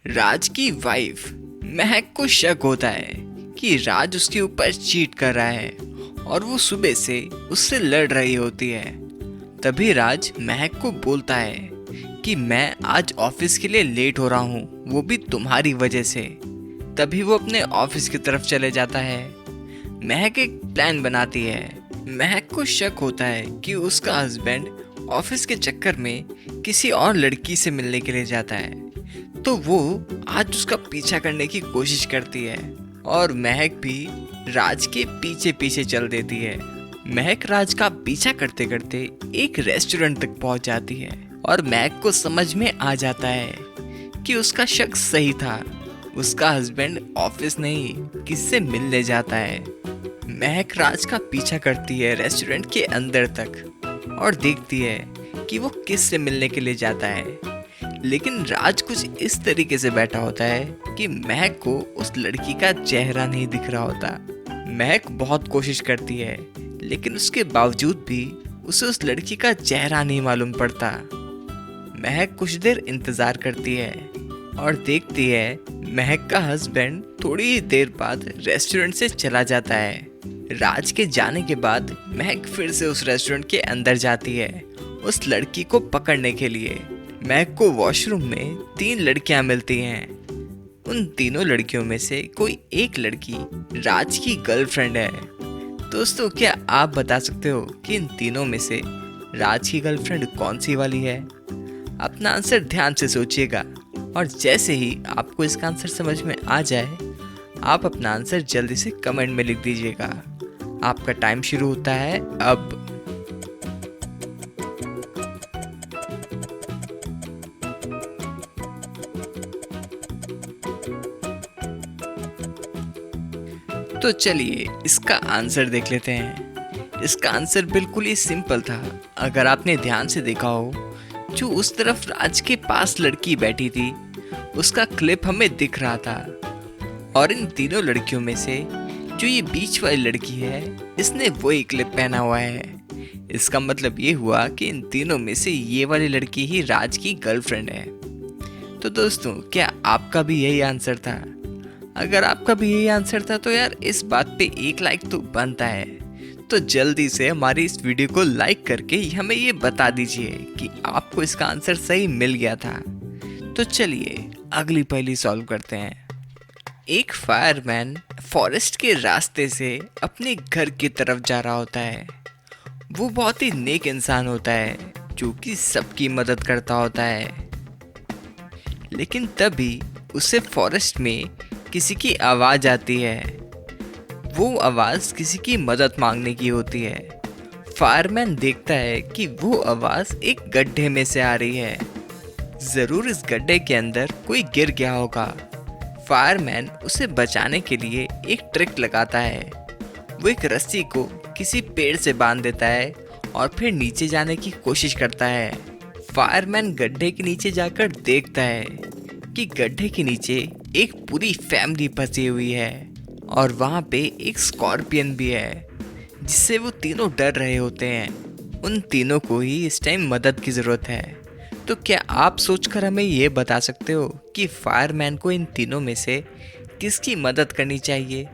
राज की वाइफ महक को शक होता है कि राज उसके ऊपर चीट कर रहा है और वो सुबह से उससे लड़ रही होती है। तभी राज महक को बोलता है कि मैं आज ऑफिस के लिए लेट हो रहा हूँ, वो भी तुम्हारी वजह से। तभी वो अपने ऑफिस की तरफ चले जाता है। महक एक प्लान बनाती है। महक को शक होता है कि उसका हस्बैंड ऑफिस के चक्कर में किसी और लड़की से मिलने के लिए जाता है, तो वो आज उसका पीछा करने की कोशिश करती है और महक भी राज के पीछे पीछे चल देती है। महक राज का पीछा करते करते एक रेस्टोरेंट तक पहुंच जाती है और महक को समझ में आ जाता है कि उसका शक सही था। उसका हस्बैंड ऑफिस नहीं किसी से मिलने जाता है। महक राज का पीछा करती है रेस्टोरेंट के अंदर तक और देखती है कि वो किस से मिलने के लिए जाता है। लेकिन राज कुछ इस तरीके से बैठा होता है कि महक को उस लड़की का चेहरा नहीं दिख रहा होता। महक बहुत कोशिश करती है लेकिन उसके बावजूद भी उसे उस लड़की का चेहरा नहीं मालूम पड़ता। महक कुछ देर इंतजार करती है और देखती है महक का हस्बैंड थोड़ी ही देर बाद रेस्टोरेंट से चला जाता है। राज के जाने के बाद महक फिर से उस रेस्टोरेंट के अंदर जाती है उस लड़की को पकड़ने के लिए। महक को वॉशरूम में 3 लड़कियां मिलती हैं। उन तीनों लड़कियों में से कोई एक लड़की राज की गर्लफ्रेंड है। दोस्तों, क्या आप बता सकते हो कि इन तीनों में से राज की गर्लफ्रेंड कौन सी वाली है? अपना आंसर ध्यान से सोचिएगा और जैसे ही आपको इसका आंसर समझ में आ जाए आप अपना आंसर जल्दी से कमेंट में लिख दीजिएगा। आपका टाइम शुरू होता है अब। तो चलिए इसका आंसर देख लेते हैं। इसका आंसर बिल्कुल ही सिंपल था। अगर आपने ध्यान से देखा हो, जो उस तरफ राज के पास लड़की बैठी थी उसका क्लिप हमें दिख रहा था और इन तीनों लड़कियों में से जो ये बीच वाली लड़की है इसने वही क्लिप पहना हुआ है। इसका मतलब ये हुआ कि इन तीनों में से ये वाली लड़की ही राज की गर्लफ्रेंड है। तो दोस्तों, क्या आपका भी यही आंसर था? अगर आपका भी यही आंसर था तो यार इस बात पे 1 लाइक तो बनता है। तो जल्दी से हमारी इस वीडियो को लाइक करके हमें ये बता दीजिए कि आपको इसका आंसर सही मिल गया था। तो चलिए अगली पहेली सॉल्व करते हैं। एक फायरमैन फॉरेस्ट के रास्ते से अपने घर की तरफ जा रहा होता है। वो बहुत ही नेक इंसान होता है जो कि सबकी मदद करता होता है। लेकिन तभी उसे फॉरेस्ट में किसी की आवाज़ आती है। वो आवाज़ किसी की मदद मांगने की होती है। फायरमैन देखता है कि वो आवाज़ एक गड्ढे में से आ रही है। ज़रूर इस गड्ढे के अंदर कोई गिर गया होगा। फायरमैन उसे बचाने के लिए एक ट्रिक लगाता है। वो एक रस्सी को किसी पेड़ से बांध देता है और फिर नीचे जाने की कोशिश करता है। फायरमैन गड्ढे के नीचे जाकर देखता है कि गड्ढे के नीचे एक पूरी फैमिली फंसी हुई है और वहाँ पे एक स्कॉर्पियन भी है जिससे वो तीनों डर रहे होते हैं। उन तीनों को ही इस टाइम मदद की ज़रूरत है। तो क्या आप सोचकर हमें ये बता सकते हो कि फायरमैन को इन तीनों में से किसकी मदद करनी चाहिए?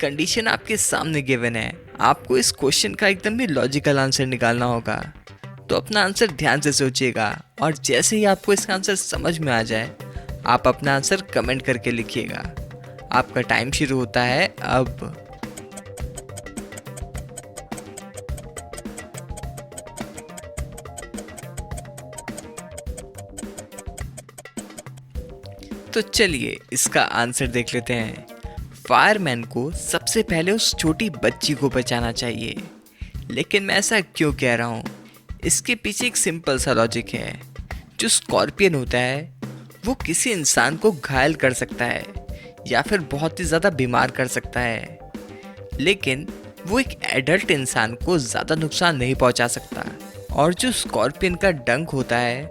कंडीशन आपके सामने गिवन है। आपको इस क्वेश्चन का एकदम भी लॉजिकल आंसर निकालना होगा। तो अपना आंसर ध्यान से सोचिएगा और जैसे ही आपको इसका आंसर समझ में आ जाए आप अपना आंसर कमेंट करके लिखिएगा। आपका टाइम शुरू होता है अब। तो चलिए इसका आंसर देख लेते हैं। फायरमैन को सबसे पहले उस छोटी बच्ची को बचाना चाहिए। लेकिन मैं ऐसा क्यों कह रहा हूँ? इसके पीछे एक सिंपल सा लॉजिक है। जो स्कॉर्पियन होता है वो किसी इंसान को घायल कर सकता है या फिर बहुत ही ज़्यादा बीमार कर सकता है, लेकिन वो एक एडल्ट इंसान को ज़्यादा नुकसान नहीं पहुंचा सकता। और जो स्कॉर्पियन का डंक होता है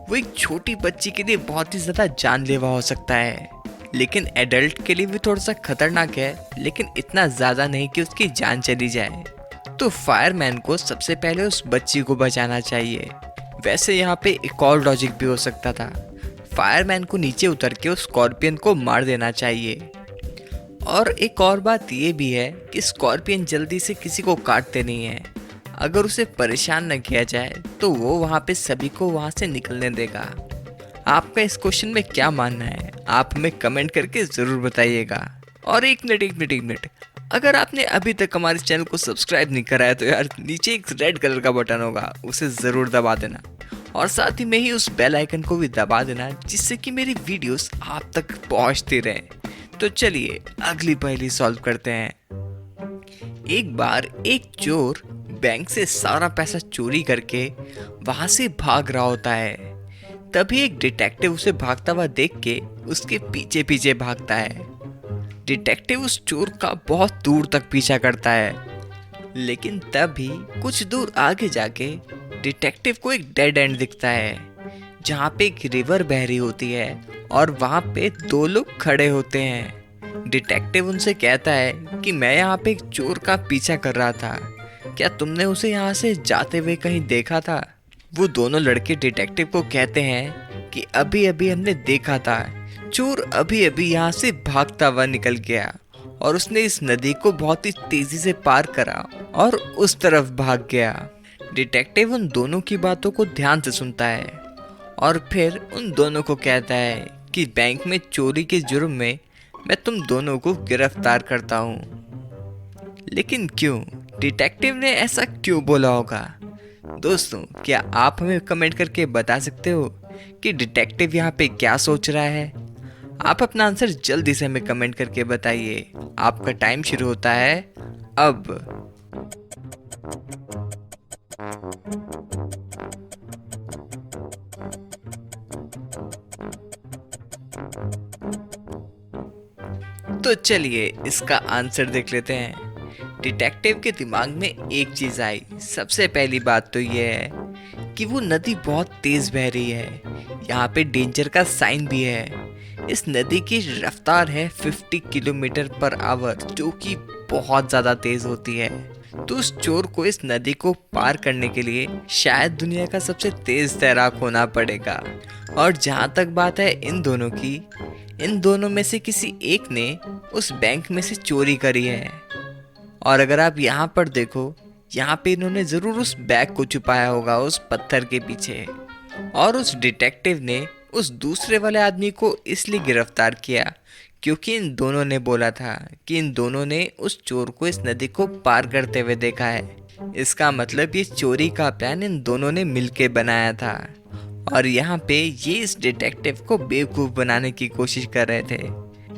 वो एक छोटी बच्ची के लिए बहुत ही ज़्यादा जानलेवा हो सकता है, लेकिन एडल्ट के लिए भी थोड़ा सा खतरनाक है, लेकिन इतना ज़्यादा नहीं कि उसकी जान चली जाए। तो फायरमैन को सबसे पहले उस बच्ची को बचाना चाहिए। वैसे यहाँ पे एक और लॉजिक भी हो सकता था। फायरमैन को नीचे उतर के उस स्कॉर्पियन को मार देना चाहिए। और एक और बात ये भी है कि स्कॉर्पियन जल्दी से किसी को काटते नहीं है। अगर उसे परेशान न किया जाए तो वो वहाँ पे सभी को वहाँ से निकलने देगा। आपका इस क्वेश्चन में क्या मानना है, आप हमें कमेंट करके ज़रूर बताइएगा। और एक मिनट, अगर आपने अभी तक हमारे चैनल को सब्सक्राइब नहीं करा है तो यार नीचे एक रेड कलर का बटन होगा, उसे ज़रूर दबा देना। और साथ ही में ही उस बेल आइकन को भी दबा देना, जिससे कि मेरी वीडियोस आप तक पहुंचती रहे। तो चलिए अगली पहेली सॉल्व करते हैं। एक बार एक चोर बैंक से सारा पैसा चोरी करके वहां से भाग रहा होता है। तभी एक डिटेक्टिव उसे भागता हुआ देख के उसके पीछे पीछे भागता है। डिटेक्टिव उस चोर का बहुत दूर तक पीछा करता है, लेकिन तभी कुछ दूर आगे जाके डिटेक्टिव को एक डेड एंड दिखता है, जहाँ पे एक रिवर बह रही होती है और वहाँ पे दो लोग खड़े होते हैं। डिटेक्टिव उनसे कहता है कि मैं यहाँ पे एक चोर का पीछा कर रहा था, क्या तुमने उसे यहाँ से जाते हुए कहीं देखा था? वो दोनों लड़के डिटेक्टिव को कहते हैं कि अभी अभी हमने देखा था, चोर अभी अभी यहाँ से भागता हुआ निकल गया और उसने इस नदी को बहुत ही तेजी से पार करा और उस तरफ भाग गया। डिटेक्टिव उन दोनों की बातों को ध्यान से सुनता है और फिर उन दोनों को कहता है कि बैंक में चोरी के जुर्म में मैं तुम दोनों को गिरफ्तार करता हूँ। लेकिन क्यों? डिटेक्टिव ने ऐसा क्यों बोला होगा? दोस्तों, क्या आप हमें कमेंट करके बता सकते हो कि डिटेक्टिव यहाँ पे क्या सोच रहा है? आप अपना आंसर जल्दी से हमें कमेंट करके बताइए। आपका टाइम शुरू होता है अब। तो चलिए इसका आंसर देख लेते हैं। डिटेक्टिव के दिमाग में एक चीज आई। सबसे पहली बात तो यह है कि वो नदी बहुत तेज बह रही है, यहाँ पे डेंजर का साइन भी है। इस नदी की रफ्तार है 50 किलोमीटर पर आवर, जो कि बहुत ज़्यादा तेज होती है। तो उस चोर को इस नदी को पार करने के लिए शायद दुनिया का सबसे तेज तैराक होना पड़ेगा। और जहाँ तक बात है इन दोनों की, इन दोनों में से किसी एक ने उस बैंक में से चोरी करी है। और अगर आप यहाँ पर देखो, यहाँ पे इन्होंने ज़रूर उस बैग को छुपाया होगा उस पत्थर के पीछे। और उस डिटेक्टिव ने उस दूसरे वाले आदमी को इसलिए गिरफ्तार किया क्योंकि इन दोनों ने बोला था कि इन दोनों ने उस चोर को इस नदी को पार करते हुए देखा है। इसका मतलब ये चोरी का प्लान इन दोनों ने मिलके बनाया था और यहाँ पे ये इस डिटेक्टिव को बेवकूफ़ बनाने की कोशिश कर रहे थे।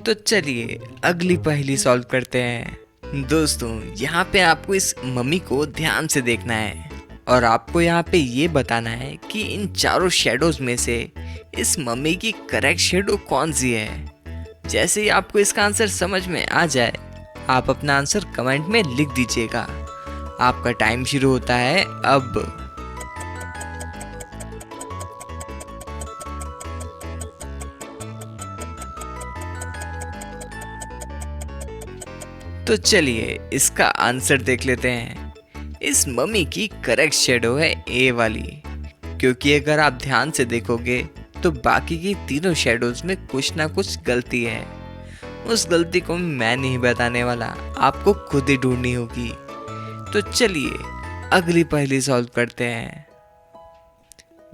तो चलिए अगली पहेली सॉल्व करते हैं। दोस्तों, यहाँ पे आपको इस मम्मी को ध्यान से देखना है और आपको यहाँ पे ये बताना है कि इन चारों शेडोज में से इस मम्मी की करेक्ट शेडो कौन सी है। जैसे ही आपको इसका आंसर समझ में आ जाए, आप अपना आंसर कमेंट में लिख दीजिएगा। आपका टाइम शुरू होता है अब। तो चलिए इसका आंसर देख लेते हैं। इस मम्मी की करेक्ट शेडो है ए वाली, क्योंकि अगर आप ध्यान से देखोगे तो बाकी की तीनों शेडोज में कुछ ना कुछ गलती है। उस गलती को मैं नहीं बताने वाला, आपको खुद ही ढूंढनी होगी। तो चलिए अगली पहेली सॉल्व करते हैं।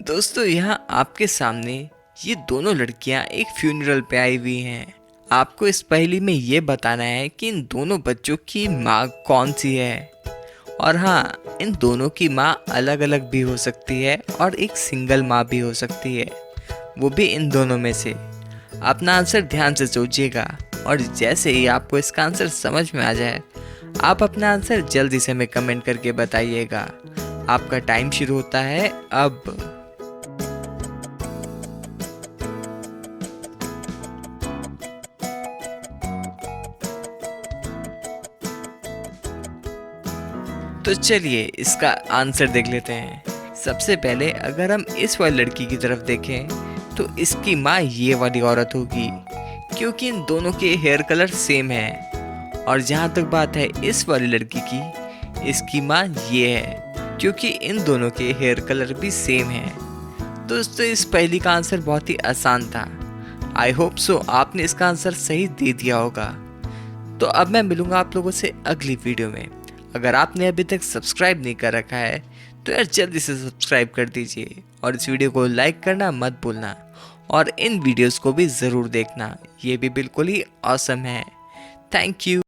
दोस्तों, यहाँ आपके सामने ये दोनों लड़कियाँ एक फ्यूनरल पे आई हुई हैं। आपको इस पहेली में ये बताना है कि इन दोनों बच्चों की माँ कौन सी है। और हाँ, इन दोनों की माँ अलग अलग भी हो सकती है और एक सिंगल माँ भी हो सकती है, वो भी इन दोनों में से। अपना आंसर ध्यान से सोचिएगा और जैसे ही आपको इसका आंसर समझ में आ जाए, आप अपना आंसर जल्दी से हमें कमेंट करके बताइएगा। आपका टाइम शुरू होता है अब। तो चलिए इसका आंसर देख लेते हैं। सबसे पहले अगर हम इस वाली लड़की की तरफ देखें तो इसकी माँ ये वाली औरत होगी, क्योंकि इन दोनों के हेयर कलर सेम है। और जहाँ तक बात है इस वाली लड़की की, इसकी माँ ये है, क्योंकि इन दोनों के हेयर कलर भी सेम है। दोस्तों इस पहेली का आंसर बहुत ही आसान था। आई होप सो आपने इसका आंसर सही दे दिया होगा। तो अब मैं मिलूंगा आप लोगों से अगली वीडियो में। अगर आपने अभी तक सब्सक्राइब नहीं कर रखा है तो यार जल्दी से सब्सक्राइब कर दीजिए और इस वीडियो को लाइक करना मत भूलना और इन वीडियोस को भी ज़रूर देखना, ये भी बिल्कुल ही ऑसम है। Thank you.